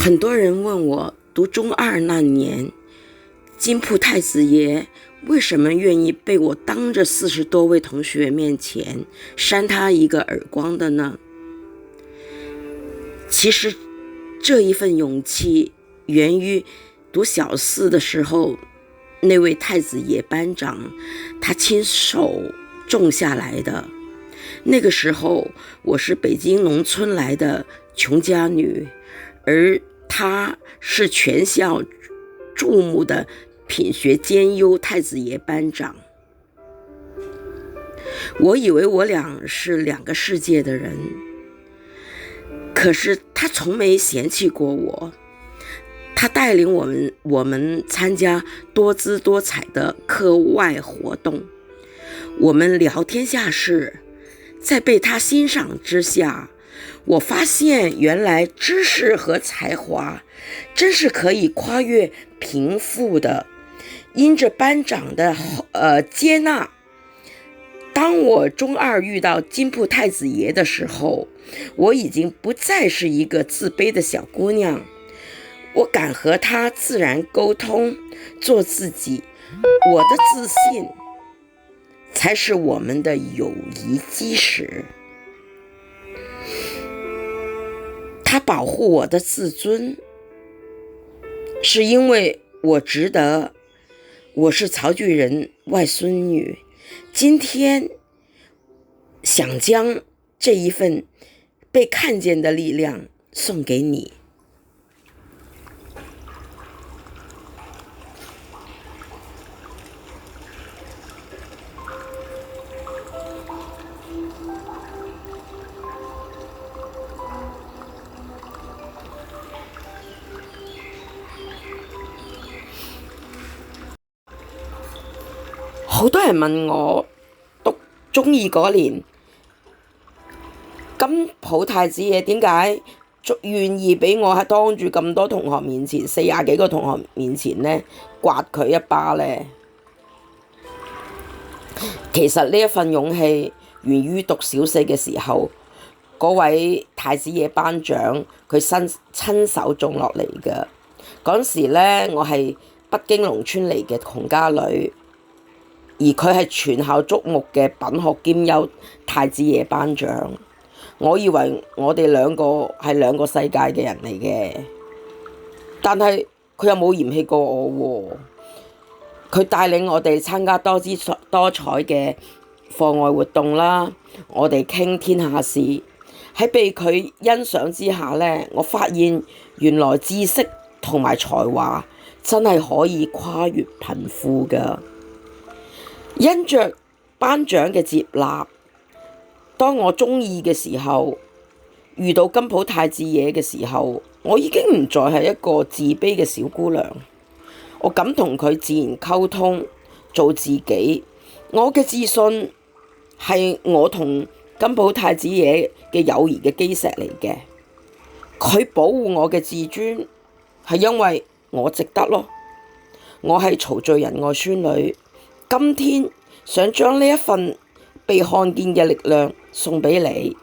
很多人问我，读中二那年，金铺太子爷为什么愿意被我当着40多位同学面前扇他一个耳光的呢？其实这一份勇气源于读小4的时候，那位太子爷班长他亲手种下来的。那个时候我是北京农村来的穷家女，而他是全校注目的品学兼优太子爷班长。我以为我俩是2个世界的人，可是他从没嫌弃过我。他带领我们参加多姿多彩的课外活动，我们聊天下事。在被他欣赏之下，我发现原来知识和才华真是可以跨越贫富的。因着班长的接纳，当我中2遇到金铺太子爷的时候，我已经不再是一个自卑的小姑娘，我敢和他自然沟通，做自己。我的自信才是我们的友谊基石。他保护我的自尊，是因为我值得。我是曹巨人外孙女，今天想将这一份被看见的力量送给你。好多人問我讀中2嗰年，金鋪太子爺點解願意俾我喺當住咁多同學面前，40幾個同學面前呢，刮佢一巴呢？其實呢一份勇氣源於讀小4嘅時候，嗰位太子爺班長佢親手種落嚟嘅。嗰時呢，我係北京農村嚟嘅窮家女，而佢係全校矚目嘅品學兼優太子爺班長。我以為我哋2個係2個世界嘅人嚟嘅，但係佢又冇嫌棄過我喎。佢帶領我哋參加多姿多彩嘅課外活動啦，我哋傾天下事。喺被佢欣賞之下呢，我發現原來知識同埋才華真係可以跨越貧富㗎。因着班長嘅接納，當我中2嘅時候，遇到金鋪太子爺嘅時候，我已經唔再係一個自卑嘅小姑娘，我敢同佢自然溝通，做自己。我嘅自信係我同金鋪太子爺嘅友誼嘅基石嚟嘅。佢保護我嘅自尊，係因為我值得咯。我係曹聚仁外孫女，今天想將呢一份被看見嘅力量送俾你。